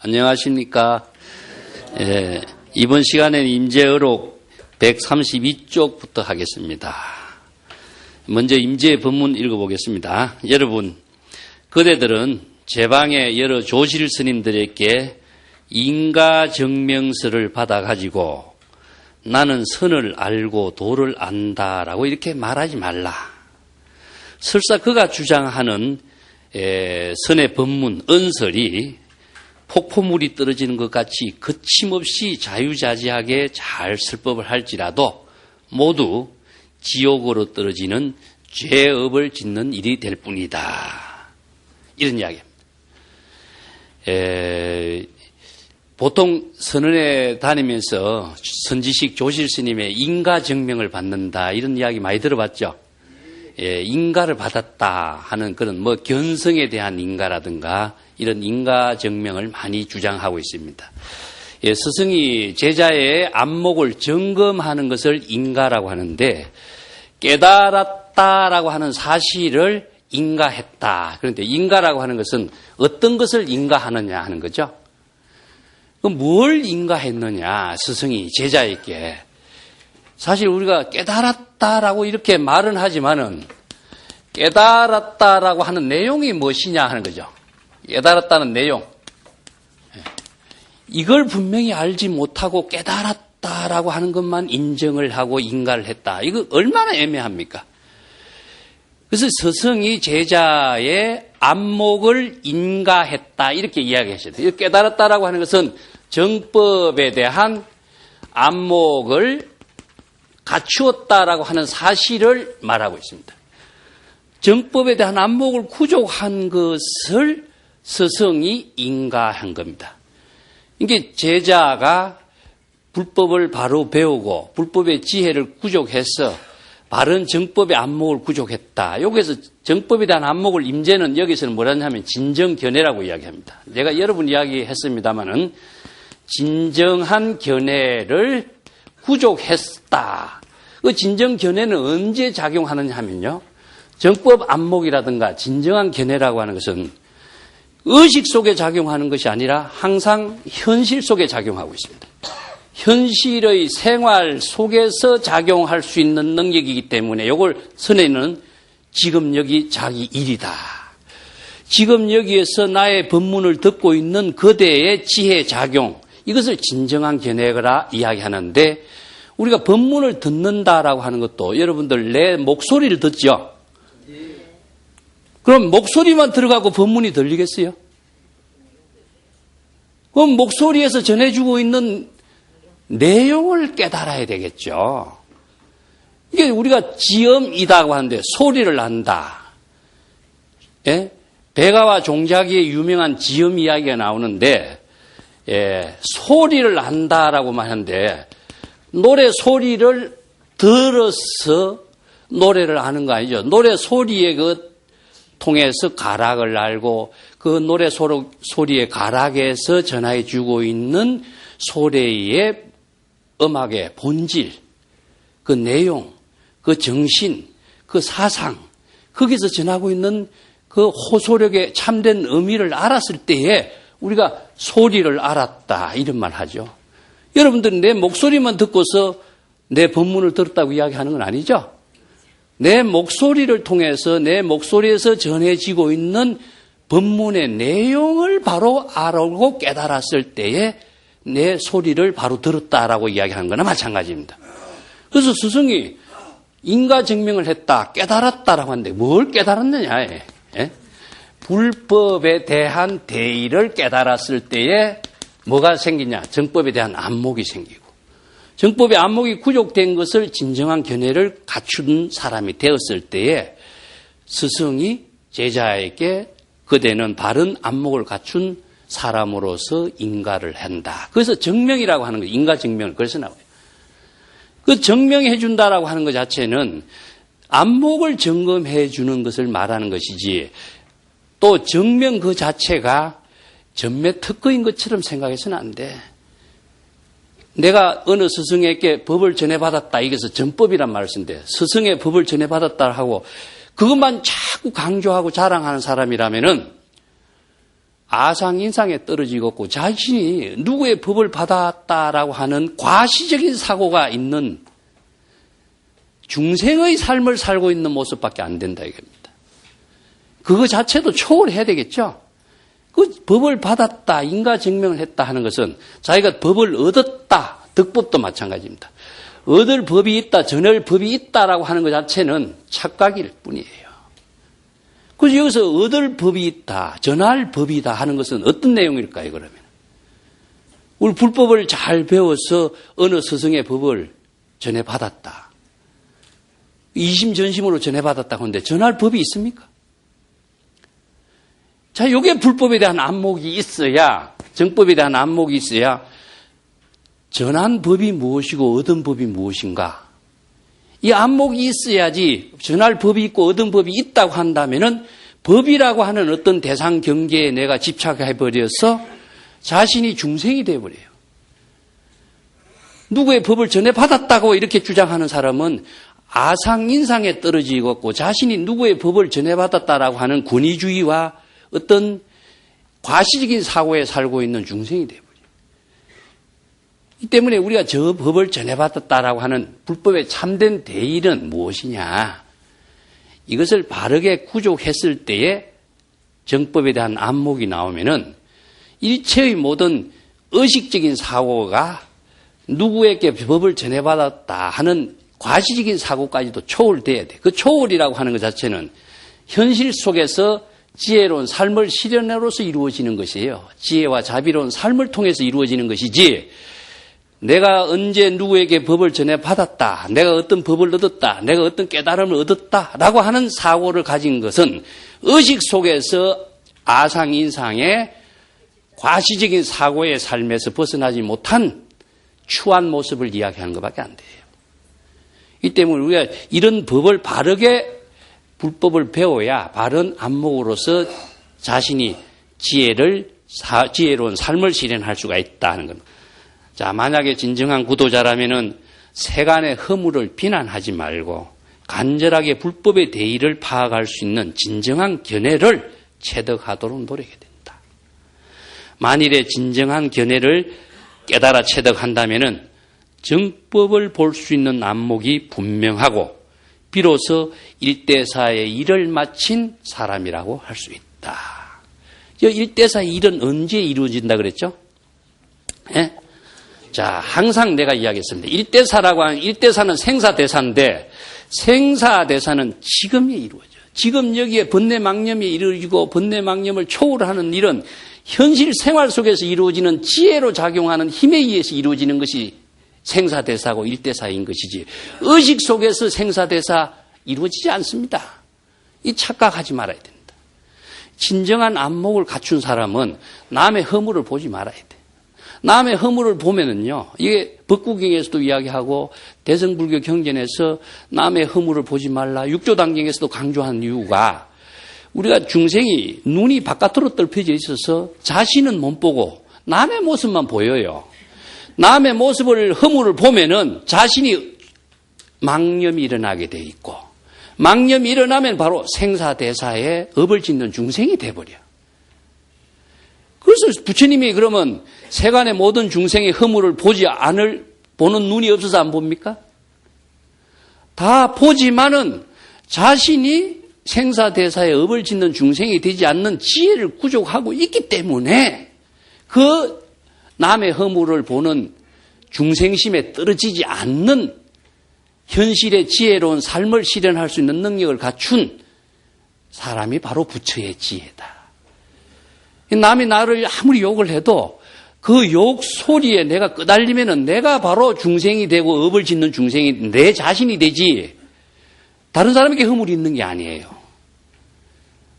안녕하십니까. 이번 시간에는 임재의록 132쪽부터 하겠습니다. 먼저 임재 법문 읽어보겠습니다. 여러분, 그대들은 제방의 여러 조실 스님들에게 인가증명서를 받아가지고 나는 선을 알고 도를 안다라고 이렇게 말하지 말라. 설사 그가 주장하는 선의 법문, 언설이 폭포물이 떨어지는 것 같이 거침없이 자유자재하게 잘 설법을 할지라도 모두 지옥으로 떨어지는 죄업을 짓는 일이 될 뿐이다. 이런 이야기입니다. 보통 선언에 다니면서 선지식 조실 스님의 인가증명을 받는다 이런 이야기 많이 들어봤죠. 인가를 받았다 하는 그런 견성에 대한 인가라든가 이런 인가증명을 많이 주장하고 있습니다. 스승이 제자의 안목을 점검하는 것을 인가라고 하는데 깨달았다라고 하는 사실을 인가했다. 그런데 인가라고 하는 것은 어떤 것을 인가하느냐 하는 거죠. 그럼 뭘 인가했느냐 스승이 제자에게. 사실 우리가 깨달았다라고 이렇게 말은 하지만은 깨달았다라고 하는 내용이 무엇이냐 하는 거죠. 깨달았다는 내용. 이걸 분명히 알지 못하고 깨달았다라고 하는 것만 인정을 하고 인가를 했다. 이거 얼마나 애매합니까? 그래서 스승이 제자의 안목을 인가했다 이렇게 이야기하셨어요. 깨달았다라고 하는 것은 정법에 대한 안목을 갖추었다라고 하는 사실을 말하고 있습니다. 정법에 대한 안목을 구족한 것을 스승이 인가한 겁니다. 이게 제자가 불법을 바로 배우고 불법의 지혜를 구족해서 바른 정법의 안목을 구족했다. 여기서 정법에 대한 안목을 임재는 여기서는 뭐라 하냐면 진정견해라고 이야기합니다. 제가 여러분 이야기했습니다마는 진정한 견해를 구족했다. 그 진정견해는 언제 작용하느냐 하면요. 정법 안목이라든가 진정한 견해라고 하는 것은 의식 속에 작용하는 것이 아니라 항상 현실 속에 작용하고 있습니다. 현실의 생활 속에서 작용할 수 있는 능력이기 때문에 이걸 선에는 지금 여기 자기 일이다. 지금 여기에서 나의 법문을 듣고 있는 그대의 지혜 작용, 이것을 진정한 견해라 이야기하는데 우리가 법문을 듣는다라고 하는 것도 여러분들 내 목소리를 듣죠? 그럼 목소리만 들어가고 법문이 들리겠어요? 그럼 목소리에서 전해주고 있는 내용을 깨달아야 되겠죠. 이게 우리가 지음이다고 하는데 소리를 안다. 예? 백아와 종자기의 유명한 지음 이야기가 나오는데 소리를 안다라고만 하는데 노래 소리를 들어서 노래를 아는 거 아니죠. 노래 소리에 통해서 가락을 알고 그 노래 소리의 가락에서 전해 주고 있는 소리의 음악의 본질, 그 내용, 그 정신, 그 사상, 거기서 전하고 있는 그 호소력의 참된 의미를 알았을 때에 우리가 소리를 알았다 이런 말 하죠. 여러분들은 내 목소리만 듣고서 내 법문을 들었다고 이야기하는 건 아니죠? 내 목소리를 통해서 내 목소리에서 전해지고 있는 법문의 내용을 바로 알고 깨달았을 때에 내 소리를 바로 들었다라고 이야기하는 거나 마찬가지입니다. 그래서 스승이 인가증명을 했다, 깨달았다라고 하는데 뭘 깨달았느냐? 불법에 대한 대의를 깨달았을 때에 뭐가 생기냐? 정법에 대한 안목이 생기고 정법의 안목이 구족된 것을 진정한 견해를 갖춘 사람이 되었을 때에 스승이 제자에게 그대는 바른 안목을 갖춘 사람으로서 인가를 한다. 그래서 정명이라고 하는 거예요. 인가증명을 그래서 나와요. 그 정명해 준다라고 하는 것 자체는 안목을 점검해 주는 것을 말하는 것이지 또 정명 그 자체가 전매 특허인 것처럼 생각해서는 안 돼. 내가 어느 스승에게 법을 전해받았다. 이게서 전법이란 말을 쓴대. 스승의 법을 전해받았다 하고 그것만 자꾸 강조하고 자랑하는 사람이라면은 아상인상에 떨어지고 자신이 누구의 법을 받았다라고 하는 과시적인 사고가 있는 중생의 삶을 살고 있는 모습밖에 안 된다 이겁니다. 그거 자체도 초월해야 되겠죠. 그 법을 받았다, 인가증명을 했다 하는 것은 자기가 법을 얻었다, 득법도 마찬가지입니다. 얻을 법이 있다, 전할 법이 있다라고 하는 것 자체는 착각일 뿐이에요. 그래서 여기서 얻을 법이 있다, 전할 법이다 하는 것은 어떤 내용일까요, 그러면? 우리 불법을 잘 배워서 어느 스승의 법을 전해받았다. 이심전심으로 전해받았다고 하는데 전할 법이 있습니까? 자, 요게 불법에 대한 안목이 있어야, 정법에 대한 안목이 있어야 전한 법이 무엇이고 얻은 법이 무엇인가. 이 안목이 있어야지 전할 법이 있고 얻은 법이 있다고 한다면은 법이라고 하는 어떤 대상 경계에 내가 집착해버려서 자신이 중생이 되어버려요. 누구의 법을 전해받았다고 이렇게 주장하는 사람은 아상인상에 떨어지고 있고 자신이 누구의 법을 전해받았다라고 하는 권위주의와 어떤 과시적인 사고에 살고 있는 중생이 되어버려요. 이 때문에 우리가 저 법을 전해받았다라고 하는 불법의 참된 대일은 무엇이냐. 이것을 바르게 구족했을 때에 정법에 대한 안목이 나오면은 일체의 모든 의식적인 사고가 누구에게 법을 전해받았다 하는 과시적인 사고까지도 초월돼야 돼. 그 초월이라고 하는 것 자체는 현실 속에서 지혜로운 삶을 실현으로서 이루어지는 것이에요. 지혜와 자비로운 삶을 통해서 이루어지는 것이지 내가 언제 누구에게 법을 전해받았다, 내가 어떤 법을 얻었다, 내가 어떤 깨달음을 얻었다라고 하는 사고를 가진 것은 의식 속에서 아상인상의 과시적인 사고의 삶에서 벗어나지 못한 추한 모습을 이야기하는 것밖에 안 돼요. 이 때문에 우리가 이런 법을 바르게 불법을 배워야 바른 안목으로서 자신이 지혜로운 삶을 실현할 수가 있다는 겁니다. 자, 만약에 진정한 구도자라면은 세간의 허물을 비난하지 말고 간절하게 불법의 대의를 파악할 수 있는 진정한 견해를 체득하도록 노력해야 된다. 만일에 진정한 견해를 깨달아 체득한다면은 정법을 볼 수 있는 안목이 분명하고 비로소 일대사의 일을 마친 사람이라고 할 수 있다. 일대사의 일은 언제 이루어진다 그랬죠? 예? 자, 항상 내가 이야기했습니다. 일대사라고 하는, 일대사는 생사대사인데 생사대사는 지금에 이루어져요. 지금 여기에 번뇌망념이 이루어지고 번뇌망념을 초월하는 일은 현실 생활 속에서 이루어지는 지혜로 작용하는 힘에 의해서 이루어지는 것이 생사대사고 일대사인 것이지 의식 속에서 생사대사 이루어지지 않습니다. 이 착각하지 말아야 된다. 진정한 안목을 갖춘 사람은 남의 허물을 보지 말아야 돼. 남의 허물을 보면은요, 이게 법구경에서도 이야기하고 대성불교 경전에서 남의 허물을 보지 말라, 육조단경에서도 강조한 이유가 우리가 중생이 눈이 바깥으로 떨펴져 있어서 자신은 못 보고 남의 모습만 보여요. 남의 모습을 허물을 보면은 자신이 망념이 일어나게 돼 있고 망념이 일어나면 바로 생사대사에 업을 짓는 중생이 돼버려. 그래서 부처님이 그러면 세간의 모든 중생의 허물을 보는 눈이 없어서 안 봅니까? 다 보지만은 자신이 생사대사에 업을 짓는 중생이 되지 않는 지혜를 구족하고 있기 때문에 그 남의 허물을 보는 중생심에 떨어지지 않는 현실의 지혜로운 삶을 실현할 수 있는 능력을 갖춘 사람이 바로 부처의 지혜다. 남이 나를 아무리 욕을 해도 그 욕 소리에 내가 끄달리면은 내가 바로 중생이 되고 업을 짓는 중생이 내 자신이 되지 다른 사람에게 허물이 있는 게 아니에요.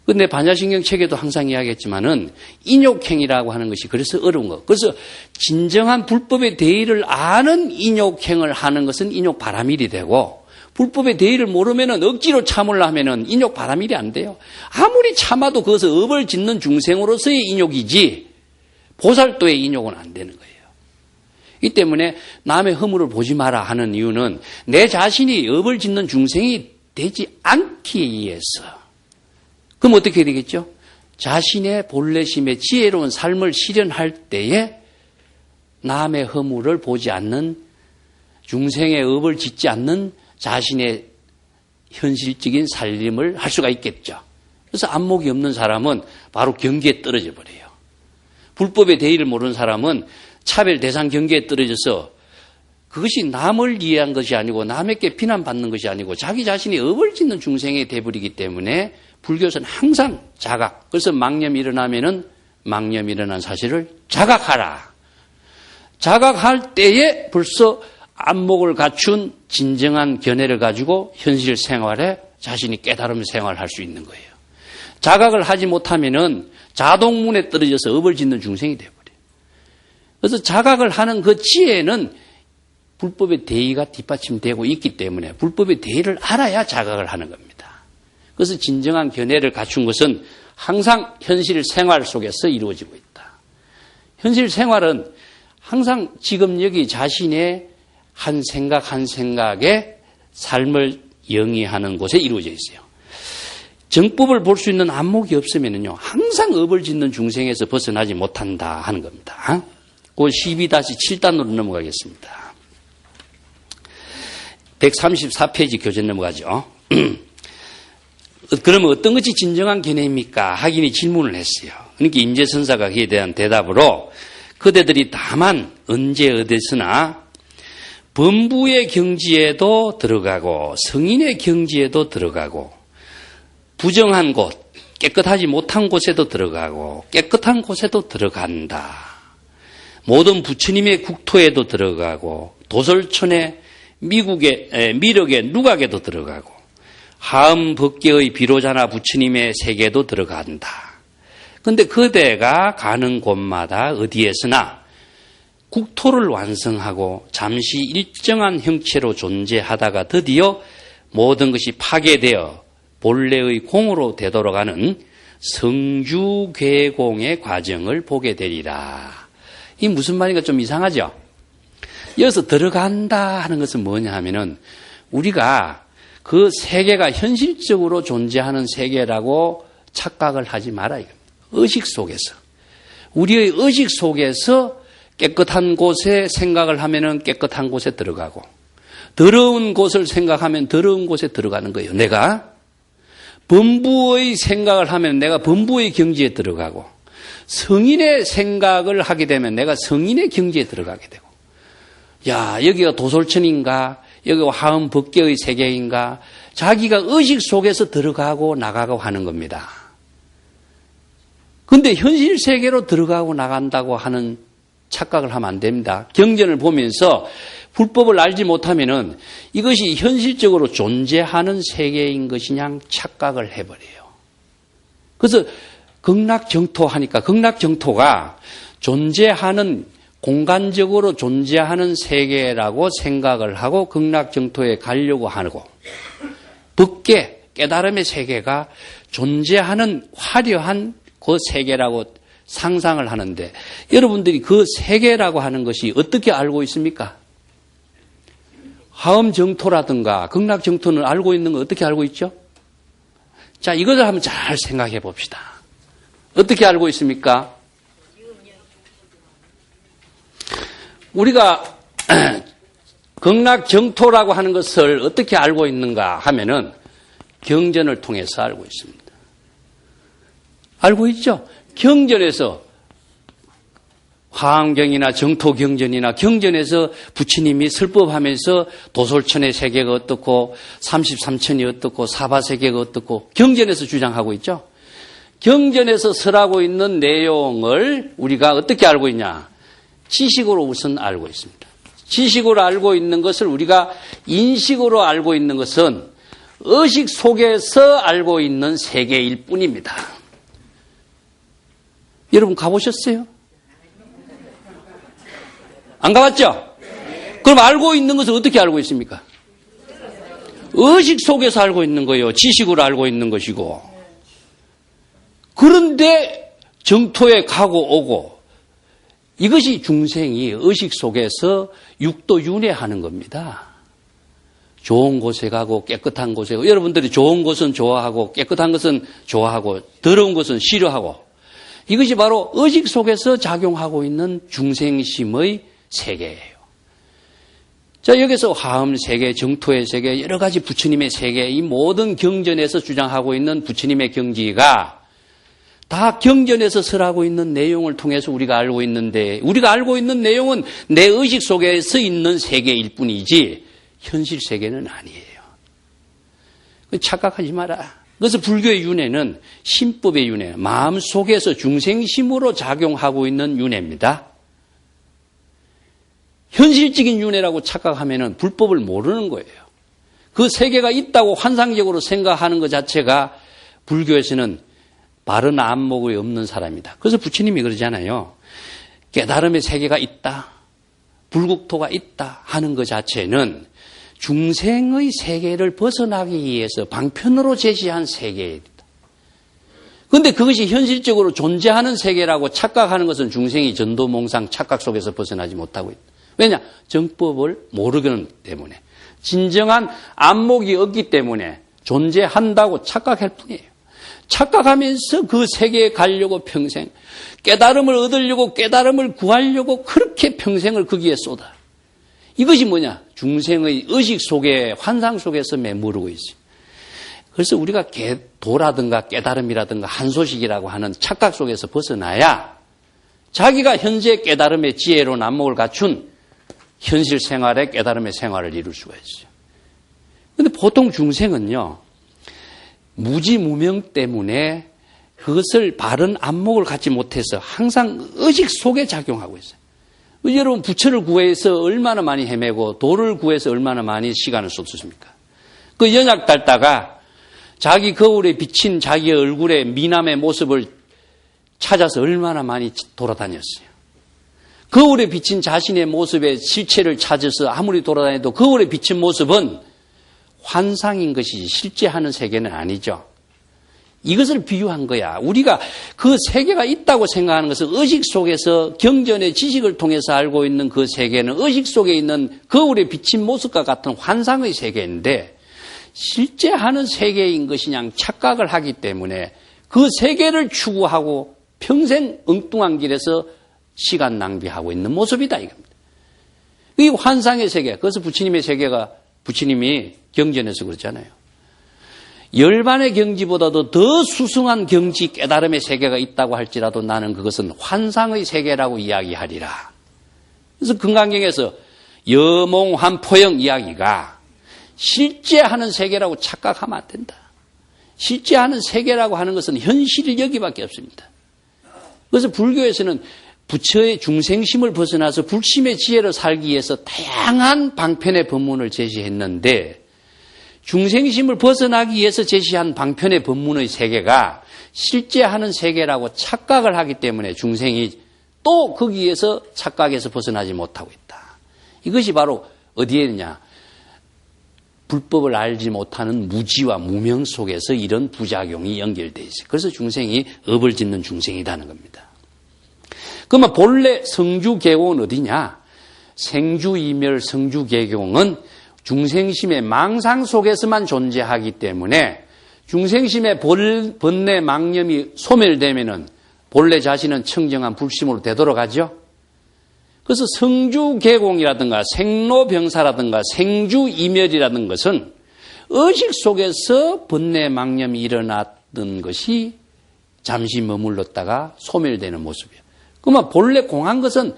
근데 반야신경 책에도 항상 이야기했지만은 인욕행이라고 하는 것이 그래서 어려운 거. 그래서 진정한 불법의 대의를 아는 인욕행을 하는 것은 인욕바라밀이 되고 불법의 대의를 모르면은 억지로 참으려 하면은 인욕바라밀이 안 돼요. 아무리 참아도 그것을 업을 짓는 중생으로서의 인욕이지 보살도의 인욕은 안 되는 거예요. 이 때문에 남의 허물을 보지 마라 하는 이유는 내 자신이 업을 짓는 중생이 되지 않기 위해서. 그럼 어떻게 되겠죠? 자신의 본래심의 지혜로운 삶을 실현할 때에 남의 허물을 보지 않는, 중생의 업을 짓지 않는 자신의 현실적인 살림을 할 수가 있겠죠. 그래서 안목이 없는 사람은 바로 경계에 떨어져 버려요. 불법의 대의를 모르는 사람은 차별 대상 경계에 떨어져서 그것이 남을 이해한 것이 아니고 남에게 비난받는 것이 아니고 자기 자신이 업을 짓는 중생이 돼버리기 때문에 불교에서는 항상 자각. 그래서 망념이 일어나면은 망념이 일어난 사실을 자각하라. 자각할 때에 벌써 안목을 갖춘 진정한 견해를 가지고 현실 생활에 자신이 깨달으며 생활할 수 있는 거예요. 자각을 하지 못하면은 자동문에 떨어져서 업을 짓는 중생이 돼버려요. 그래서 자각을 하는 그 지혜는 불법의 대의가 뒷받침되고 있기 때문에 불법의 대의를 알아야 자각을 하는 겁니다. 그래서 진정한 견해를 갖춘 것은 항상 현실 생활 속에서 이루어지고 있다. 현실 생활은 항상 지금 여기 자신의 한 생각 한 생각에 삶을 영위하는 곳에 이루어져 있어요. 정법을 볼 수 있는 안목이 없으면요, 항상 업을 짓는 중생에서 벗어나지 못한다 하는 겁니다. 그 12-7단으로 넘어가겠습니다. 134페이지 교재 넘어가죠. 그러면 어떤 것이 진정한 견해입니까? 하긴이 질문을 했어요. 그러니까 임재선사가 그에 대한 대답으로 그대들이 다만 언제 어디서나 범부의 경지에도 들어가고 성인의 경지에도 들어가고 부정한 곳, 깨끗하지 못한 곳에도 들어가고 깨끗한 곳에도 들어간다. 모든 부처님의 국토에도 들어가고 도솔천의 미륵의 누각에도 들어가고 하음 법계의 비로자나 부처님의 세계도 들어간다. 그런데 그대가 가는 곳마다 어디에서나 국토를 완성하고 잠시 일정한 형체로 존재하다가 드디어 모든 것이 파괴되어 본래의 공으로 되돌아가는 성주괴공의 과정을 보게 되리라. 이 무슨 말인가 좀 이상하죠? 여기서 들어간다 하는 것은 뭐냐 하면은 우리가 그 세계가 현실적으로 존재하는 세계라고 착각을 하지 마라 이겁니다. 의식 속에서. 우리의 의식 속에서 깨끗한 곳에 생각을 하면은 깨끗한 곳에 들어가고 더러운 곳을 생각하면 더러운 곳에 들어가는 거예요. 내가 범부의 생각을 하면 내가 범부의 경지에 들어가고 성인의 생각을 하게 되면 내가 성인의 경지에 들어가게 되고 야 여기가 도솔천인가 여기가 화엄 법계의 세계인가 자기가 의식 속에서 들어가고 나가고 하는 겁니다. 그런데 현실 세계로 들어가고 나간다고 하는 착각을 하면 안 됩니다. 경전을 보면서 불법을 알지 못하면은 이것이 현실적으로 존재하는 세계인 것이냐 착각을 해버려요. 그래서 극락정토 하니까 극락정토가 존재하는 공간적으로 존재하는 세계라고 생각을 하고 극락정토에 가려고 하고 법계 깨달음의 세계가 존재하는 화려한 그 세계라고 상상을 하는데 여러분들이 그 세계라고 하는 것이 어떻게 알고 있습니까? 하엄정토라든가 극락정토는 알고 있는 거 어떻게 알고 있죠? 자, 이것을 한번 잘 생각해 봅시다. 어떻게 알고 있습니까? 우리가 극락정토라고 하는 것을 어떻게 알고 있는가 하면은 경전을 통해서 알고 있습니다. 알고 있죠? 경전에서 화엄경이나 정토경전이나 경전에서 부처님이 설법하면서 도솔천의 세계가 어떻고 33천이 어떻고 사바세계가 어떻고 경전에서 주장하고 있죠. 경전에서 설하고 있는 내용을 우리가 어떻게 알고 있냐. 지식으로 우선 알고 있습니다. 지식으로 알고 있는 것을 우리가 인식으로 알고 있는 것은 의식 속에서 알고 있는 세계일 뿐입니다. 여러분 가보셨어요? 안 가봤죠? 그럼 알고 있는 것을 어떻게 알고 있습니까? 의식 속에서 알고 있는 거예요. 지식으로 알고 있는 것이고. 그런데 정토에 가고 오고 이것이 중생이 의식 속에서 육도윤회하는 겁니다. 좋은 곳에 가고 깨끗한 곳에 가고, 여러분들이 좋은 것은 좋아하고 깨끗한 것은 좋아하고 더러운 것은 싫어하고, 이것이 바로 의식 속에서 작용하고 있는 중생심의 세계예요. 자, 여기서 화엄 세계, 정토의 세계, 여러 가지 부처님의 세계, 이 모든 경전에서 주장하고 있는 부처님의 경지가 다 경전에서 설하고 있는 내용을 통해서 우리가 알고 있는데, 우리가 알고 있는 내용은 내 의식 속에서 있는 세계일 뿐이지 현실 세계는 아니에요. 착각하지 마라. 그래서 불교의 윤회는 심법의 윤회, 마음속에서 중생심으로 작용하고 있는 윤회입니다. 현실적인 윤회라고 착각하면 불법을 모르는 거예요. 그 세계가 있다고 환상적으로 생각하는 것 자체가 불교에서는 바른 안목이 없는 사람이다. 그래서 부처님이 그러잖아요. 깨달음의 세계가 있다, 불국토가 있다 하는 것 자체는 중생의 세계를 벗어나기 위해서 방편으로 제시한 세계이다. 그런데 그것이 현실적으로 존재하는 세계라고 착각하는 것은 중생이 전도몽상 착각 속에서 벗어나지 못하고 있다. 왜냐? 정법을 모르기 때문에. 진정한 안목이 없기 때문에 존재한다고 착각할 뿐이에요. 착각하면서 그 세계에 가려고 평생, 깨달음을 얻으려고, 깨달음을 구하려고 그렇게 평생을 거기에 쏟아. 이것이 뭐냐? 중생의 의식 속에, 환상 속에서 매무르고 있어요. 그래서 우리가 도라든가 깨달음이라든가 한소식이라고 하는 착각 속에서 벗어나야 자기가 현재 깨달음의 지혜로 안목을 갖춘 현실 생활의 깨달음의 생활을 이룰 수가 있어요. 그런데 보통 중생은요, 무지무명 때문에 그것을 바른 안목을 갖지 못해서 항상 의식 속에 작용하고 있어요. 여러분, 부처를 구해서 얼마나 많이 헤매고 도를 구해서 얼마나 많이 시간을 쏟습니까? 그 연약 달다가 자기 거울에 비친 자기의 얼굴의 미남의 모습을 찾아서 얼마나 많이 돌아다녔어요. 거울에 비친 자신의 모습의 실체를 찾아서 아무리 돌아다녀도 거울에 비친 모습은 환상인 것이지 실제 하는 세계는 아니죠. 이것을 비유한 거야. 우리가 그 세계가 있다고 생각하는 것은 의식 속에서 경전의 지식을 통해서 알고 있는 그 세계는 의식 속에 있는 거울에 비친 모습과 같은 환상의 세계인데, 실제 하는 세계인 것이냐 착각을 하기 때문에 그 세계를 추구하고 평생 엉뚱한 길에서 시간 낭비하고 있는 모습이다 이겁니다. 이 환상의 세계, 그래서 부처님의 세계가, 부처님이 경전에서 그렇잖아요. 열반의 경지보다도 더 수승한 경지 깨달음의 세계가 있다고 할지라도 나는 그것은 환상의 세계라고 이야기하리라. 그래서 금강경에서 여몽환포영 이야기가 실제 하는 세계라고 착각하면 안 된다. 실제 하는 세계라고 하는 것은 현실 여기밖에 없습니다. 그래서 불교에서는 부처의 중생심을 벗어나서 불심의 지혜로 살기 위해서 다양한 방편의 법문을 제시했는데, 중생심을 벗어나기 위해서 제시한 방편의 법문의 세계가 실제 하는 세계라고 착각을 하기 때문에 중생이 또 거기에서 착각에서 벗어나지 못하고 있다. 이것이 바로 어디에 있느냐? 불법을 알지 못하는 무지와 무명 속에서 이런 부작용이 연결되어 있어요. 그래서 중생이 업을 짓는 중생이라는 겁니다. 그러면 본래 성주계공은 어디냐? 생주이멸 성주계공은 중생심의 망상 속에서만 존재하기 때문에 중생심의 번뇌 망념이 소멸되면은 본래 자신은 청정한 불심으로 되돌아가죠. 그래서 성주계공이라든가 생로병사라든가 생주이멸이라는 것은 의식 속에서 번뇌 망념이 일어났던 것이 잠시 머물렀다가 소멸되는 모습이에요. 그러면 본래 공한 것은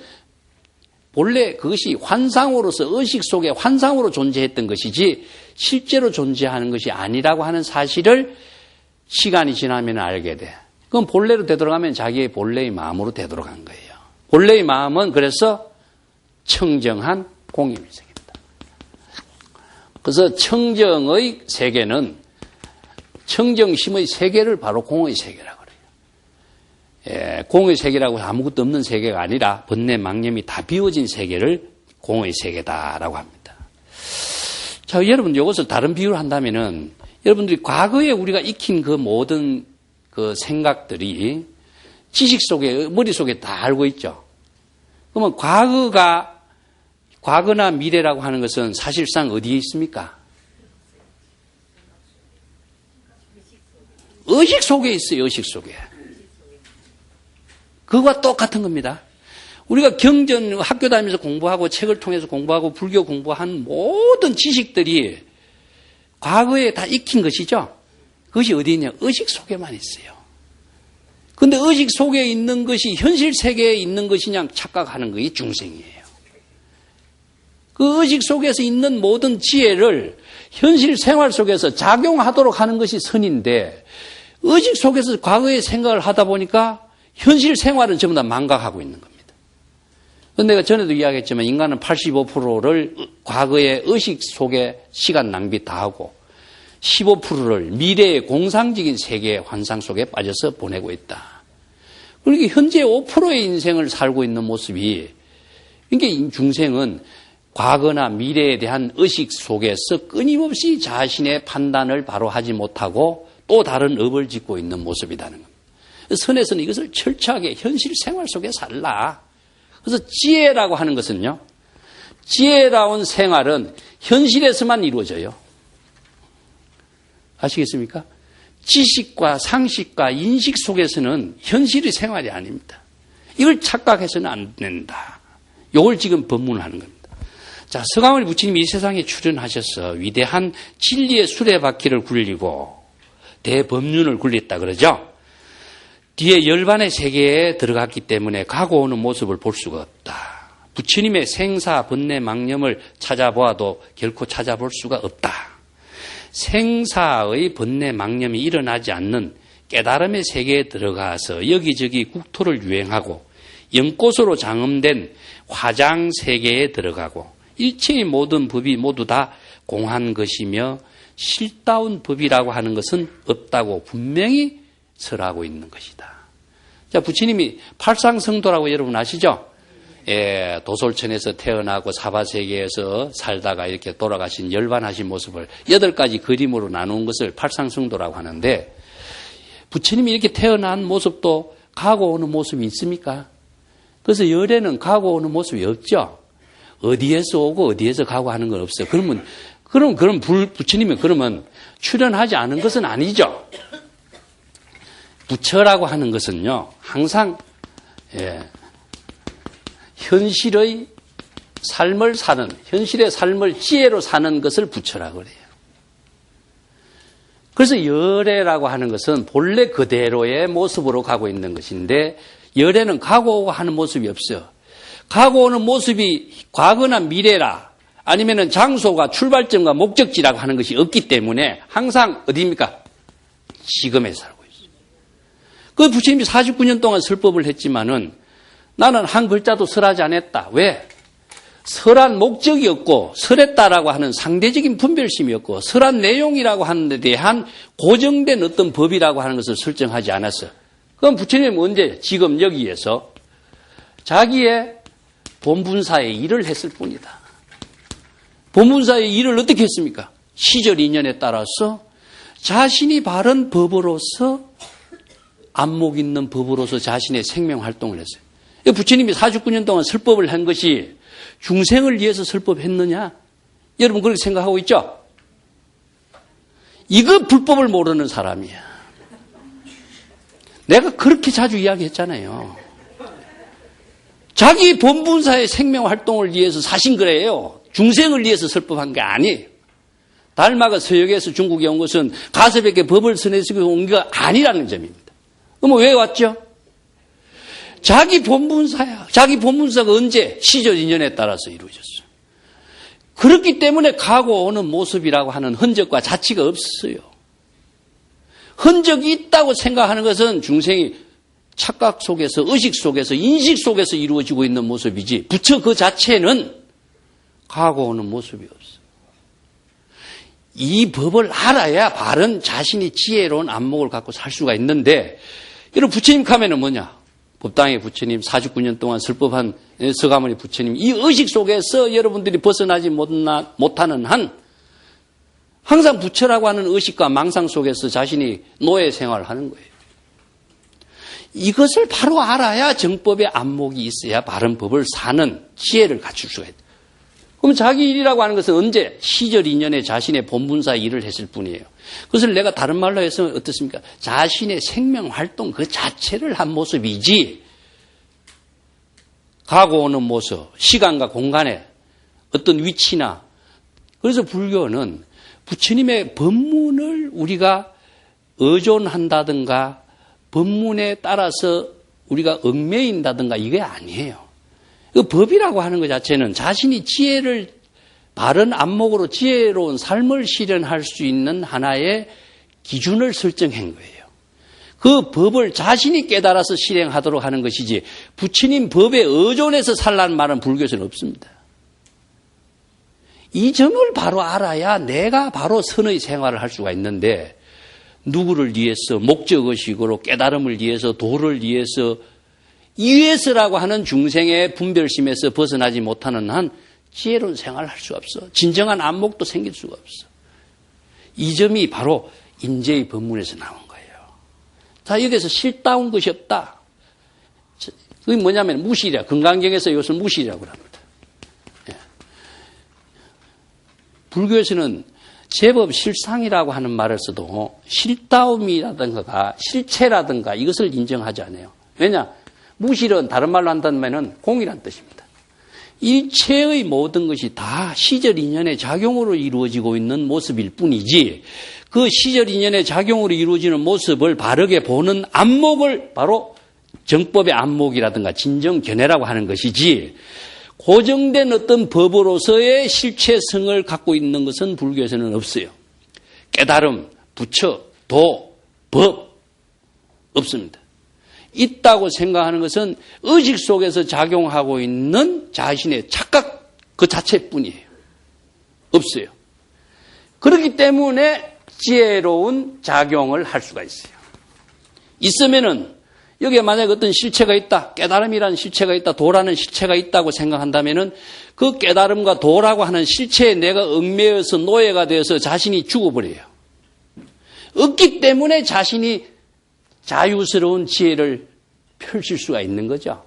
본래 그것이 환상으로서 의식 속에 환상으로 존재했던 것이지 실제로 존재하는 것이 아니라고 하는 사실을 시간이 지나면 알게 돼. 그럼 본래로 되돌아가면 자기의 본래의 마음으로 되돌아간 거예요. 본래의 마음은 그래서 청정한 공임의 세계입니다. 그래서 청정의 세계는 청정심의 세계를 바로 공의 세계라고 그래요. 예, 공의 세계라고 아무것도 없는 세계가 아니라 번뇌 망념이 다 비워진 세계를 공의 세계다라고 합니다. 자, 여러분 이것을 다른 비유를 한다면은 여러분들이 과거에 우리가 익힌 그 모든 그 생각들이 지식 속에 머릿속에 다 알고 있죠. 그러면 과거나 미래라고 하는 것은 사실상 어디에 있습니까? 의식 속에 있어요. 의식 속에. 그거와 똑같은 겁니다. 우리가 경전 학교 다니면서 공부하고 책을 통해서 공부하고 불교 공부한 모든 지식들이 과거에 다 익힌 것이죠. 그것이 어디 있냐? 의식 속에만 있어요. 그런데 의식 속에 있는 것이 현실 세계에 있는 것이냐 착각하는 것이 중생이에요. 그 의식 속에서 있는 모든 지혜를 현실 생활 속에서 작용하도록 하는 것이 선인데 의식 속에서 과거의 생각을 하다 보니까 현실 생활은 전부 다 망각하고 있는 겁니다. 그런데 내가 전에도 이야기했지만 인간은 85%를 과거의 의식 속에 시간 낭비 다 하고 15%를 미래의 공상적인 세계의 환상 속에 빠져서 보내고 있다. 그러니까 현재 5%의 인생을 살고 있는 모습이 그러니까 중생은 과거나 미래에 대한 의식 속에서 끊임없이 자신의 판단을 바로 하지 못하고 또 다른 업을 짓고 있는 모습이라는 겁니다. 선에서는 이것을 철저하게 현실 생활 속에 살라. 그래서 지혜라고 하는 것은요. 지혜로운 생활은 현실에서만 이루어져요. 아시겠습니까? 지식과 상식과 인식 속에서는 현실의 생활이 아닙니다. 이걸 착각해서는 안 된다. 이걸 지금 법문하는 겁니다. 자, 서가모니 부처님이 이 세상에 출현하셔서 위대한 진리의 수레바퀴를 굴리고 대법륜을 굴렸다 그러죠. 뒤에 열반의 세계에 들어갔기 때문에 가고 오는 모습을 볼 수가 없다. 부처님의 생사 번뇌 망념을 찾아보아도 결코 찾아볼 수가 없다. 생사의 번뇌 망념이 일어나지 않는 깨달음의 세계에 들어가서 여기저기 국토를 유행하고 연꽃으로 장엄된 화장 세계에 들어가고 일체의 모든 법이 모두 다 공한 것이며 실다운 법이라고 하는 것은 없다고 분명히 설하고 있는 것이다. 자, 부처님이 팔상성도라고 여러분 아시죠? 예, 도솔천에서 태어나고 사바세계에서 살다가 이렇게 돌아가신 열반하신 모습을 8가지 그림으로 나눈 것을 팔상성도라고 하는데 부처님이 이렇게 태어난 모습도 가고 오는 모습이 있습니까? 그래서 열에는 가고 오는 모습이 없죠. 어디에서 오고 어디에서 가고 하는 건 없어요. 그럼 부처님이 그러면 출현하지 않은 것은 아니죠. 부처라고 하는 것은요, 항상, 현실의 삶을 사는, 현실의 삶을 지혜로 사는 것을 부처라고 그래요. 그래서 열애라고 하는 것은 본래 그대로의 모습으로 가고 있는 것인데, 열애는 가고 오고 하는 모습이 없어요. 가고 오는 모습이 과거나 미래라, 아니면은 장소가 출발점과 목적지라고 하는 것이 없기 때문에 항상 어디입니까? 지금에 살고 있어요. 그 부처님이 49년 동안 설법을 했지만은 나는 한 글자도 설하지 않았다. 왜? 설한 목적이 없고 설했다라고 하는 상대적인 분별심이 없고 설한 내용이라고 하는 데 대한 고정된 어떤 법이라고 하는 것을 설정하지 않았어요. 그럼 부처님은 언제? 지금 여기에서 자기의 본분사의 일을 했을 뿐이다. 본분사의 일을 어떻게 했습니까? 시절 인연에 따라서 자신이 바른 법으로서 안목 있는 법으로서 자신의 생명활동을 했어요. 부처님이 49년 동안 설법을 한 것이 중생을 위해서 설법했느냐? 여러분 그렇게 생각하고 있죠? 이거 불법을 모르는 사람이야. 내가 그렇게 자주 이야기했잖아요. 자기 본분사의 생명활동을 위해서 사신 거래요. 중생을 위해서 설법한 게 아니에요. 달마가 서역에서 중국에 온 것은 가섭에게 법을 전해서 온 게 아니라는 점입니다. 그럼 왜 왔죠? 자기 본분사야. 자기 본분사가 언제? 시절 인연에 따라서 이루어졌어요. 그렇기 때문에 가고 오는 모습이라고 하는 흔적과 자취가 없어요. 흔적이 있다고 생각하는 것은 중생이 착각 속에서, 의식 속에서, 인식 속에서 이루어지고 있는 모습이지 부처 그 자체는 가고 오는 모습이 없어요. 이 법을 알아야 바른 자신이 지혜로운 안목을 갖고 살 수가 있는데 이런 부처님 가면은 뭐냐? 법당의 부처님 49년 동안 설법한 서가모니 부처님 이 의식 속에서 여러분들이 벗어나지 못하는 한 항상 부처라고 하는 의식과 망상 속에서 자신이 노예 생활을 하는 거예요. 이것을 바로 알아야 정법의 안목이 있어야 바른 법을 사는 지혜를 갖출 수가 있다. 그럼 자기 일이라고 하는 것은 언제? 시절 인연에 자신의 본분사 일을 했을 뿐이에요. 그것을 내가 다른 말로 해서 어떻습니까? 자신의 생명활동 그 자체를 한 모습이지, 가고 오는 모습, 시간과 공간의 어떤 위치나. 그래서 불교는 부처님의 법문을 우리가 의존한다든가 법문에 따라서 우리가 얽매인다든가 이게 아니에요. 그 법이라고 하는 것 자체는 자신이 지혜를 바른 안목으로 지혜로운 삶을 실현할 수 있는 하나의 기준을 설정한 거예요. 그 법을 자신이 깨달아서 실행하도록 하는 것이지 부처님 법에 의존해서 살라는 말은 불교에서는 없습니다. 이 점을 바로 알아야 내가 바로 선의 생활을 할 수가 있는데, 누구를 위해서 목적의식으로 깨달음을 위해서 도를 위해서 이위해서라고 하는 중생의 분별심에서 벗어나지 못하는 한 지혜로운 생활을 할 수가 없어. 진정한 안목도 생길 수가 없어. 이 점이 바로 인재의 법문에서 나온 거예요. 자, 여기서 실다운 것이 없다. 그게 뭐냐면 무실이야. 금강경에서 이것을 무실이라고 합니다. 예. 불교에서는 제법 실상이라고 하는 말을 써도 실다움이라든가 실체라든가 이것을 인정하지 않아요. 왜냐? 무실은 다른 말로 한다면 공이란 뜻입니다. 일체의 모든 것이 다 시절 인연의 작용으로 이루어지고 있는 모습일 뿐이지, 그 시절 인연의 작용으로 이루어지는 모습을 바르게 보는 안목을 바로 정법의 안목이라든가 진정견해라고 하는 것이지, 고정된 어떤 법으로서의 실체성을 갖고 있는 것은 불교에서는 없어요. 깨달음, 부처, 도, 법 없습니다. 있다고 생각하는 것은 의식 속에서 작용하고 있는 자신의 착각 그 자체뿐이에요. 없어요. 그렇기 때문에 지혜로운 작용을 할 수가 있어요. 있으면은 여기에 만약에 어떤 실체가 있다, 깨달음이라는 실체가 있다, 도라는 실체가 있다고 생각한다면은 그 깨달음과 도라고 하는 실체에 내가 얽매여서 노예가 되어서 자신이 죽어버려요. 없기 때문에 자신이 자유스러운 지혜를 펼칠 수가 있는 거죠.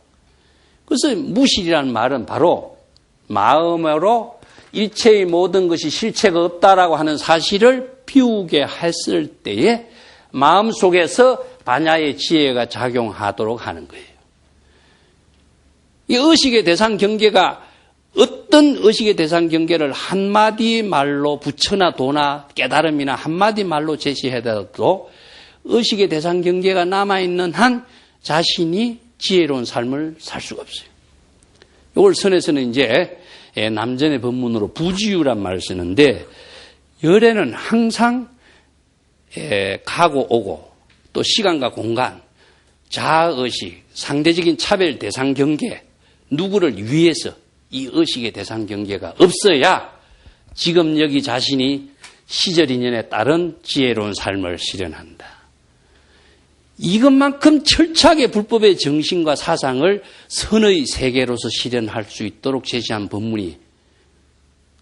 그래서 무실이라는 말은 바로 마음으로 일체의 모든 것이 실체가 없다라고 하는 사실을 비우게 했을 때에 마음속에서 반야의 지혜가 작용하도록 하는 거예요. 이 의식의 대상 경계가 어떤 의식의 대상 경계를 한마디 말로 부처나 도나 깨달음이나 한마디 말로 제시해도 의식의 대상 경계가 남아있는 한 자신이 지혜로운 삶을 살 수가 없어요. 이걸 선에서는 이제 남전의 법문으로 부지유란 말을 쓰는데, 열에는 항상 가고 오고 또 시간과 공간, 자아의식, 상대적인 차별 대상 경계, 누구를 위해서 이 의식의 대상 경계가 없어야 지금 여기 자신이 시절 인연에 따른 지혜로운 삶을 실현한다. 이것만큼 철저하게 불법의 정신과 사상을 선의 세계로서 실현할 수 있도록 제시한 법문이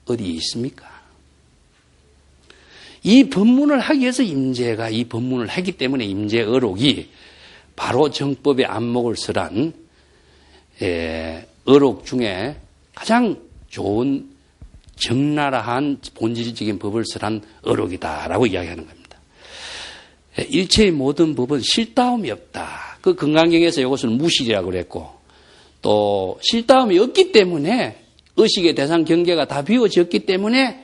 어디 있습니까? 이 법문을 하기 위해서 임재가 이 법문을 하기 때문에 임재의록이 바로 정법의 안목을 설한 의록 중에 가장 좋은 적나라한 본질적인 법을 설한 의록이다라고 이야기하는 겁니다. 일체의 모든 법은 실다움이 없다. 그 금강경에서 이것을 무실이라고 그랬고, 또 실다움이 없기 때문에 의식의 대상 경계가 다 비워졌기 때문에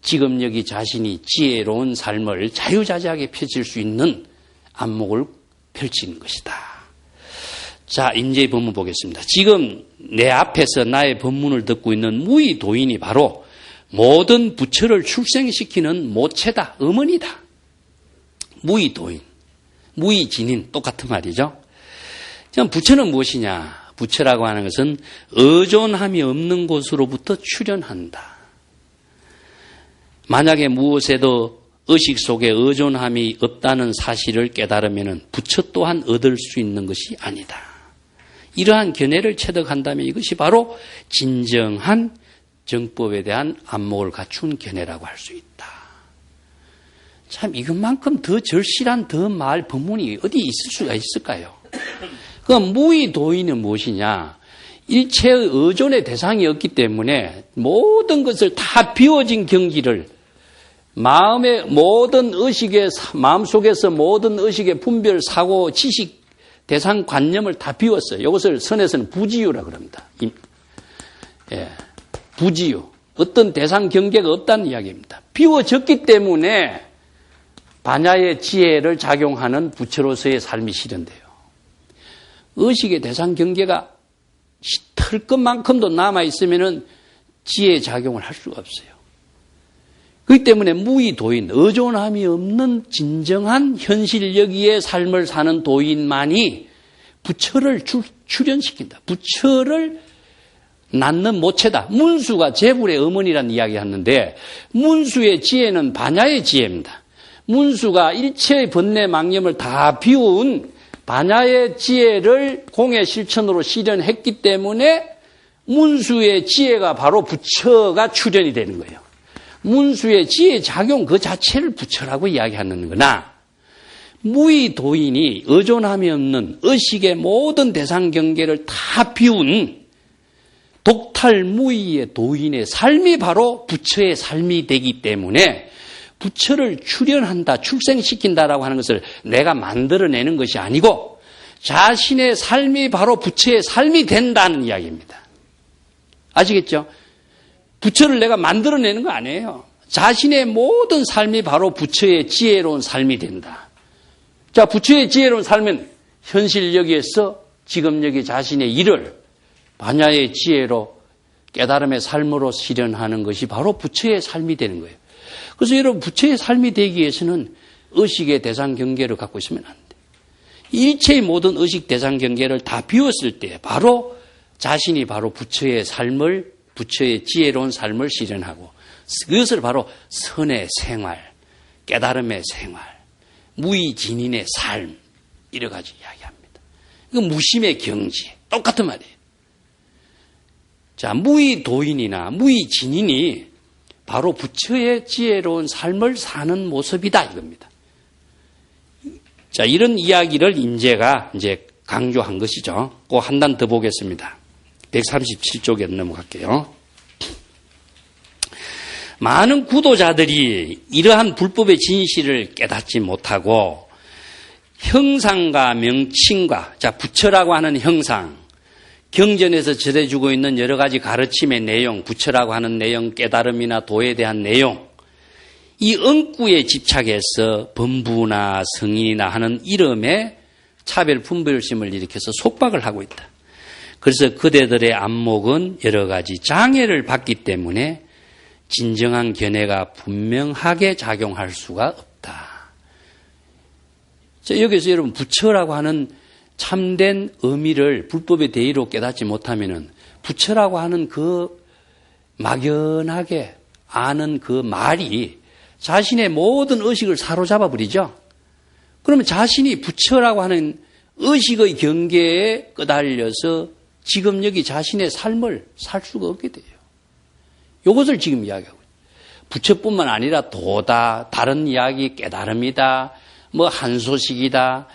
지금 여기 자신이 지혜로운 삶을 자유자재하게 펼칠 수 있는 안목을 펼치는 것이다. 자, 임재의 법문 보겠습니다. 지금 내 앞에서 나의 법문을 듣고 있는 무의도인이 바로 모든 부처를 출생시키는 모체다, 어머니다. 무의도인, 무의진인 똑같은 말이죠. 부처는 무엇이냐? 부처라고 하는 것은 의존함이 없는 곳으로부터 출현한다. 만약에 무엇에도 의식 속에 의존함이 없다는 사실을 깨달으면 부처 또한 얻을 수 있는 것이 아니다. 이러한 견해를 체득한다면 이것이 바로 진정한 정법에 대한 안목을 갖춘 견해라고 할 수 있다. 참 이것만큼 더 절실한 더 말 법문이 어디 있을 수가 있을까요? 그 무의도인은 무엇이냐? 일체의 의존의 대상이 없기 때문에 모든 것을 다 비워진 경지를 마음의 모든 의식의, 마음속에서 모든 의식의 분별, 사고, 지식, 대상, 관념을 다 비웠어요. 이것을 선에서는 부지유라고 합니다. 예, 부지유. 어떤 대상 경계가 없다는 이야기입니다. 비워졌기 때문에 반야의 지혜를 작용하는 부처로서의 삶이 실현돼요. 의식의 대상 경계가 털 것만큼도 남아있으면 지혜의 작용을 할 수가 없어요. 그렇기 때문에 무의도인, 의존함이 없는 진정한 현실여기의 삶을 사는 도인만이 부처를 출현시킨다. 부처를 낳는 모체다. 문수가 재불의 어머니라는 이야기를 하는데 문수의 지혜는 반야의 지혜입니다. 문수가 일체의 번뇌 망념을 다 비운 반야의 지혜를 공의 실천으로 실현했기 때문에 문수의 지혜가 바로 부처가 출현이 되는 거예요. 문수의 지혜 작용 그 자체를 부처라고 이야기하는 거나 무의도인이 의존함이 없는 의식의 모든 대상 경계를 다 비운 독탈무의의 도인의 삶이 바로 부처의 삶이 되기 때문에 부처를 출현한다, 출생시킨다라고 하는 것을 내가 만들어내는 것이 아니고 자신의 삶이 바로 부처의 삶이 된다는 이야기입니다. 아시겠죠? 부처를 내가 만들어내는 거 아니에요. 자신의 모든 삶이 바로 부처의 지혜로운 삶이 된다. 자, 부처의 지혜로운 삶은 현실 여기에서 지금 여기 자신의 일을 반야의 지혜로 깨달음의 삶으로 실현하는 것이 바로 부처의 삶이 되는 거예요. 그래서 여러분 부처의 삶이 되기 위해서는 의식의 대상 경계를 갖고 있으면 안 돼. 일체의 모든 의식 대상 경계를 다 비웠을 때 바로 자신이 바로 부처의 삶을 부처의 지혜로운 삶을 실현하고 그것을 바로 선의 생활, 깨달음의 생활, 무의진인의 삶 여러 가지 이야기합니다. 이거 무심의 경지 똑같은 말이에요. 자, 무의도인이나 무의진인이 바로 부처의 지혜로운 삶을 사는 모습이다 이겁니다. 자, 이런 이야기를 인제가 이제 강조한 것이죠. 꼭 한 단 더 보겠습니다. 137쪽에 넘어갈게요. 많은 구도자들이 이러한 불법의 진실을 깨닫지 못하고 형상과 명칭과, 자, 부처라고 하는 형상, 경전에서 전해주고 있는 여러 가지 가르침의 내용, 부처라고 하는 내용, 깨달음이나 도에 대한 내용, 이 응구에 집착해서 범부나 성인이나 하는 이름에 차별 분별심을 일으켜서 속박을 하고 있다. 그래서 그대들의 안목은 여러 가지 장애를 받기 때문에 진정한 견해가 분명하게 작용할 수가 없다. 자, 여기서 여러분 부처라고 하는 참된 의미를 불법의 대의로 깨닫지 못하면은 부처라고 하는 그 막연하게 아는 그 말이 자신의 모든 의식을 사로잡아 버리죠. 그러면 자신이 부처라고 하는 의식의 경계에 끄달려서 지금 여기 자신의 삶을 살 수가 없게 돼요. 이것을 지금 이야기하고 있어요. 부처뿐만 아니라 도다, 다른 이야기, 깨달음이다, 뭐 한소식이다,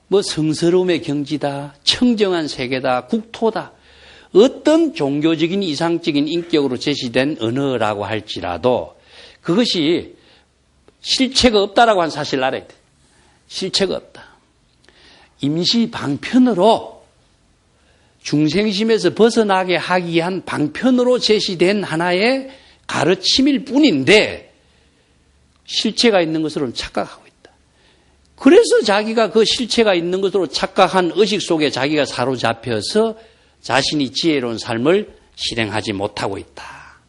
뭐 성스러움의 경지다, 청정한 세계다, 국토다. 어떤 종교적인 이상적인 인격으로 제시된 언어라고 할지라도 그것이 실체가 없다라고 하는 사실을 알아야 돼. 실체가 없다. 임시 방편으로 중생심에서 벗어나게 하기 위한 방편으로 제시된 하나의 가르침일 뿐인데 실체가 있는 것으로는 착각하고 있다. 그래서 자기가 그 실체가 있는 것으로 착각한 의식 속에 자기가 사로잡혀서 자신이 지혜로운 삶을 실행하지 못하고 있다.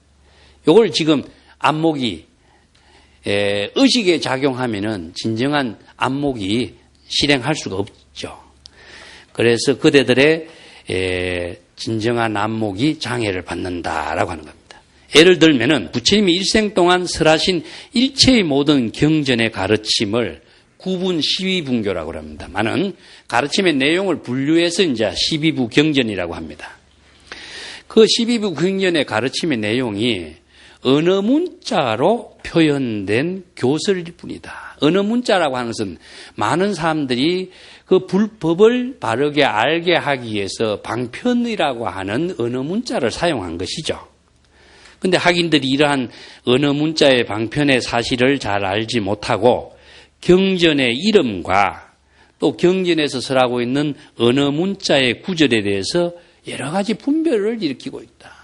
이걸 지금 안목이 의식에 작용하면은 진정한 안목이 실행할 수가 없죠. 그래서 그대들의 진정한 안목이 장애를 받는다라고 하는 겁니다. 예를 들면은 부처님이 일생 동안 설하신 일체의 모든 경전의 가르침을 구분 12분교라고 합니다만은 가르침의 내용을 분류해서 이제 12부 경전이라고 합니다. 그 12부 경전의 가르침의 내용이 언어문자로 표현된 교설일 뿐이다. 언어문자라고 하는 것은 많은 사람들이 그 불법을 바르게 알게 하기 위해서 방편이라고 하는 언어문자를 사용한 것이죠. 그런데 학인들이 이러한 언어문자의 방편의 사실을 잘 알지 못하고 경전의 이름과 또 경전에서 설하고 있는 언어문자의 구절에 대해서 여러 가지 분별을 일으키고 있다.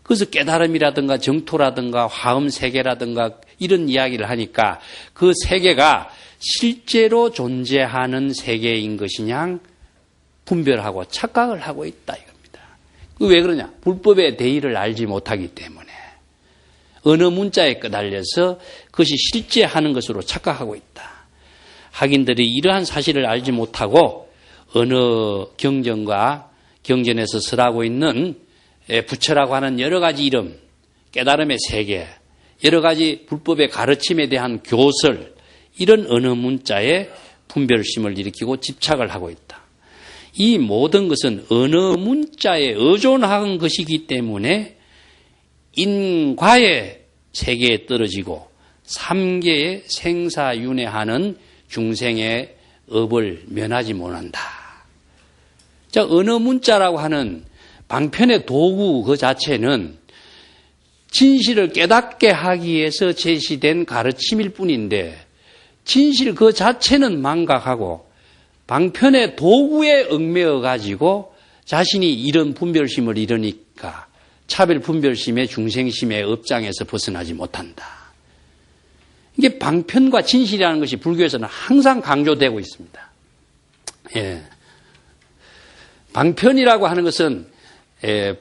그래서 깨달음이라든가 정토라든가 화음세계라든가 이런 이야기를 하니까 그 세계가 실제로 존재하는 세계인 것이냐 분별하고 착각을 하고 있다 이겁니다. 왜 그러냐? 불법의 대의를 알지 못하기 때문에 언어문자에 끄달려서 그것이 실제 하는 것으로 착각하고 있다. 학인들이 이러한 사실을 알지 못하고 언어 경전과 경전에서 설하고 있는 부처라고 하는 여러 가지 이름, 깨달음의 세계, 여러 가지 불법의 가르침에 대한 교설, 이런 언어문자에 분별심을 일으키고 집착을 하고 있다. 이 모든 것은 언어문자에 의존한 것이기 때문에 인과의 세계에 떨어지고 삼계의 생사윤회하는 중생의 업을 면하지 못한다. 자, 언어문자라고 하는 방편의 도구 그 자체는 진실을 깨닫게 하기 위해서 제시된 가르침일 뿐인데 진실 그 자체는 망각하고 방편의 도구에 얽매여 가지고 자신이 이런 분별심을 이루니까 차별 분별심의 중생심의 업장에서 벗어나지 못한다. 이게 방편과 진실이라는 것이 불교에서는 항상 강조되고 있습니다. 예. 방편이라고 하는 것은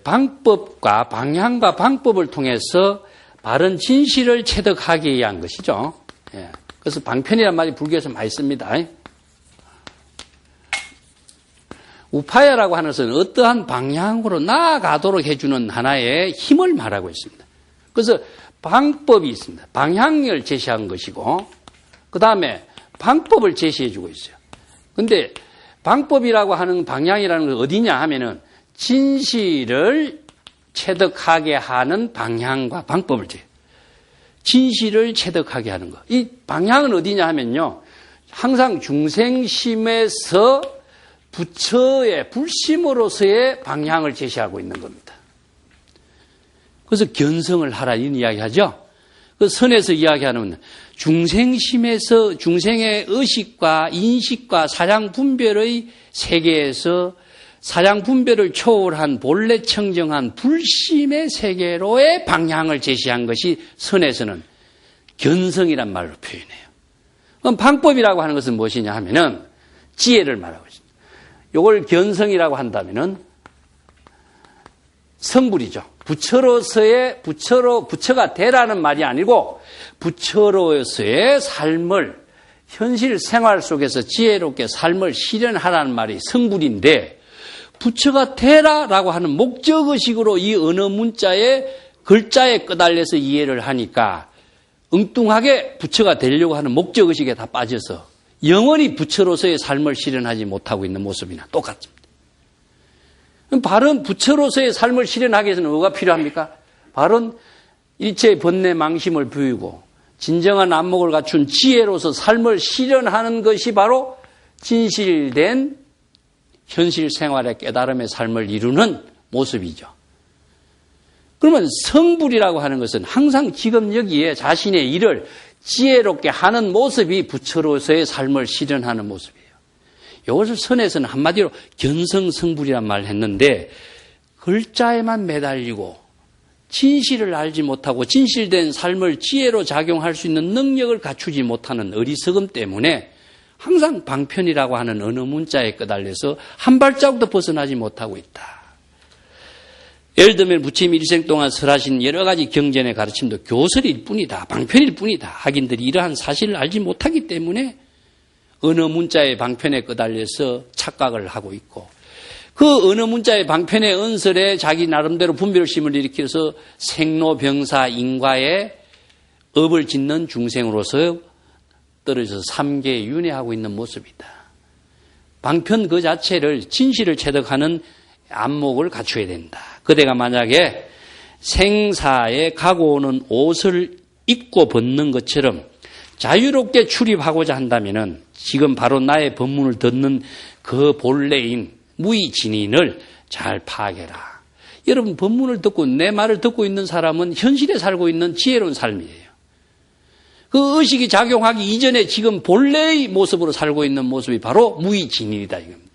방법과 방향과 방법을 통해서 바른 진실을 체득하기 위한 것이죠. 예. 그래서 방편이란 말이 불교에서 많이 씁니다. 우파야라고 하는 것은 어떠한 방향으로 나아가도록 해주는 하나의 힘을 말하고 있습니다. 그래서 방법이 있습니다. 방향을 제시한 것이고 그 다음에 방법을 제시해주고 있어요. 그런데 방법이라고 하는 방향이라는 건 어디냐 하면은 진실을 체득하게 하는 방향과 방법을 진실을 체득하게 하는 것. 이 방향은 어디냐 하면요. 항상 중생심에서 부처의 불심으로서의 방향을 제시하고 있는 겁니다. 그래서 견성을 하라 이런 이야기하죠. 그 선에서 이야기하는 중생심에서 중생의 의식과 인식과 사량 분별의 세계에서 사량 분별을 초월한 본래 청정한 불심의 세계로의 방향을 제시한 것이 선에서는 견성이란 말로 표현해요. 그럼 방법이라고 하는 것은 무엇이냐 하면은 지혜를 말하고 있습니다. 이걸 견성이라고 한다면은 성불이죠. 부처가 되라는 말이 아니고 부처로서의 삶을 현실 생활 속에서 지혜롭게 삶을 실현하라는 말이 성불인데 부처가 되라라고 하는 목적의식으로 이 언어 문자의 글자에 끄달려서 이해를 하니까 엉뚱하게 부처가 되려고 하는 목적의식에 다 빠져서 영원히 부처로서의 삶을 실현하지 못하고 있는 모습이나 똑같습니다. 바른 부처로서의 삶을 실현하기 위해서는 뭐가 필요합니까? 바른 일체의 번뇌 망심을 비우고 진정한 안목을 갖춘 지혜로서 삶을 실현하는 것이 바로 진실된 현실 생활의 깨달음의 삶을 이루는 모습이죠. 그러면 성불이라고 하는 것은 항상 지금 여기에 자신의 일을 지혜롭게 하는 모습이 부처로서의 삶을 실현하는 모습이에요. 이것을 선에서는 한마디로 견성성불이란 말을 했는데 글자에만 매달리고 진실을 알지 못하고 진실된 삶을 지혜로 작용할 수 있는 능력을 갖추지 못하는 어리석음 때문에 항상 방편이라고 하는 언어 문자에 끄달려서 한 발자국도 벗어나지 못하고 있다. 예를 들면 부처님이 일생 동안 설하신 여러 가지 경전의 가르침도 교설일 뿐이다. 방편일 뿐이다. 학인들이 이러한 사실을 알지 못하기 때문에 언어 문자의 방편에 끄달려서 착각을 하고 있고 그 언어 문자의 방편의 언설에 자기 나름대로 분별심을 일으켜서 생로병사 인과의 업을 짓는 중생으로서 떨어져서 삼계에 윤회하고 있는 모습이다. 방편 그 자체를 진실을 체득하는 안목을 갖춰야 된다. 그대가 만약에 생사에 가고 오는 옷을 입고 벗는 것처럼 자유롭게 출입하고자 한다면은 지금 바로 나의 법문을 듣는 그 본래인 무의진인을 잘 파악해라. 여러분, 법문을 듣고 내 말을 듣고 있는 사람은 현실에 살고 있는 지혜로운 삶이에요. 그 의식이 작용하기 이전에 지금 본래의 모습으로 살고 있는 모습이 바로 무의진인이다 이겁니다.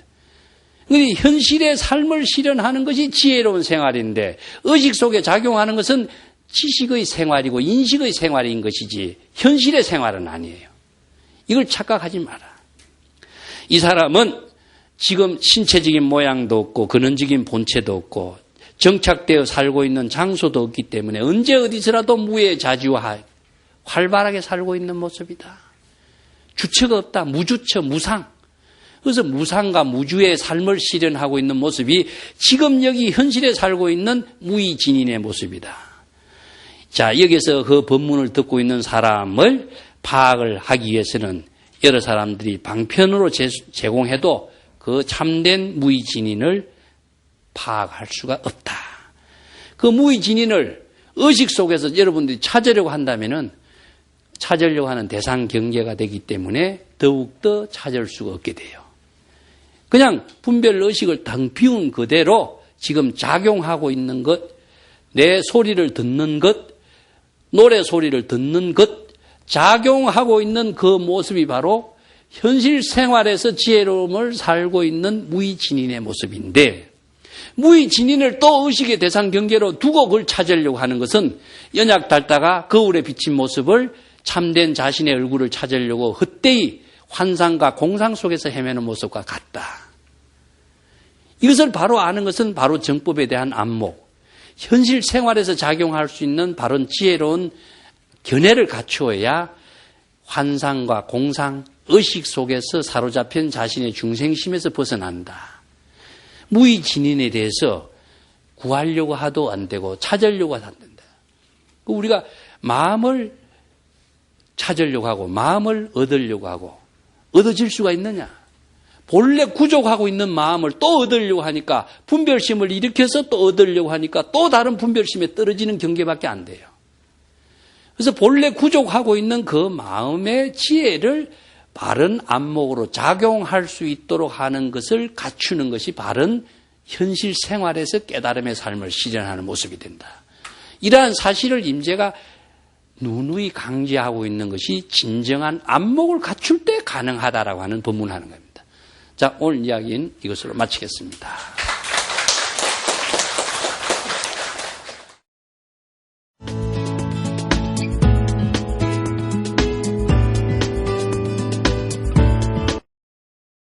그러니까 현실의 삶을 실현하는 것이 지혜로운 생활인데 의식 속에 작용하는 것은 지식의 생활이고 인식의 생활인 것이지 현실의 생활은 아니에요. 이걸 착각하지 마라. 이 사람은 지금 신체적인 모양도 없고 근원적인 본체도 없고 정착되어 살고 있는 장소도 없기 때문에 언제 어디서라도 무해자지와 활발하게 살고 있는 모습이다. 주체가 없다. 무주처, 무상. 그래서 무상과 무주의 삶을 실현하고 있는 모습이 지금 여기 현실에 살고 있는 무의진인의 모습이다. 자, 여기서 그 법문을 듣고 있는 사람을 파악을 하기 위해서는 여러 사람들이 방편으로 제공해도 그 참된 무의진인을 파악할 수가 없다. 그 무의진인을 의식 속에서 여러분들이 찾으려고 한다면은 찾으려고 하는 대상 경계가 되기 때문에 더욱더 찾을 수가 없게 돼요. 그냥 분별 의식을 당 비운 그대로 지금 작용하고 있는 것, 내 소리를 듣는 것, 노래 소리를 듣는 것, 작용하고 있는 그 모습이 바로 현실 생활에서 지혜로움을 살고 있는 무의진인의 모습인데 무의진인을 또 의식의 대상 경계로 두고 그걸 찾으려고 하는 것은 연약 닳다가 거울에 비친 모습을 참된 자신의 얼굴을 찾으려고 헛되이 환상과 공상 속에서 헤매는 모습과 같다. 이것을 바로 아는 것은 바로 정법에 대한 안목, 현실 생활에서 작용할 수 있는 바른 지혜로운 견해를 갖추어야 환상과 공상, 의식 속에서 사로잡힌 자신의 중생심에서 벗어난다. 무의진인에 대해서 구하려고 하도 안 되고 찾으려고 하도 안 된다. 우리가 마음을 찾으려고 하고 마음을 얻으려고 하고 얻어질 수가 있느냐? 본래 구족하고 있는 마음을 또 얻으려고 하니까 분별심을 일으켜서 또 얻으려고 하니까 또 다른 분별심에 떨어지는 경계밖에 안 돼요. 그래서 본래 구족하고 있는 그 마음의 지혜를 바른 안목으로 작용할 수 있도록 하는 것을 갖추는 것이 바른 현실 생활에서 깨달음의 삶을 실현하는 모습이 된다. 이러한 사실을 임재가 누누이 강조하고 있는 것이 진정한 안목을 갖출 때 가능하다라고 하는 법문을 하는 겁니다. 자, 오늘 이야기는 이것으로 마치겠습니다.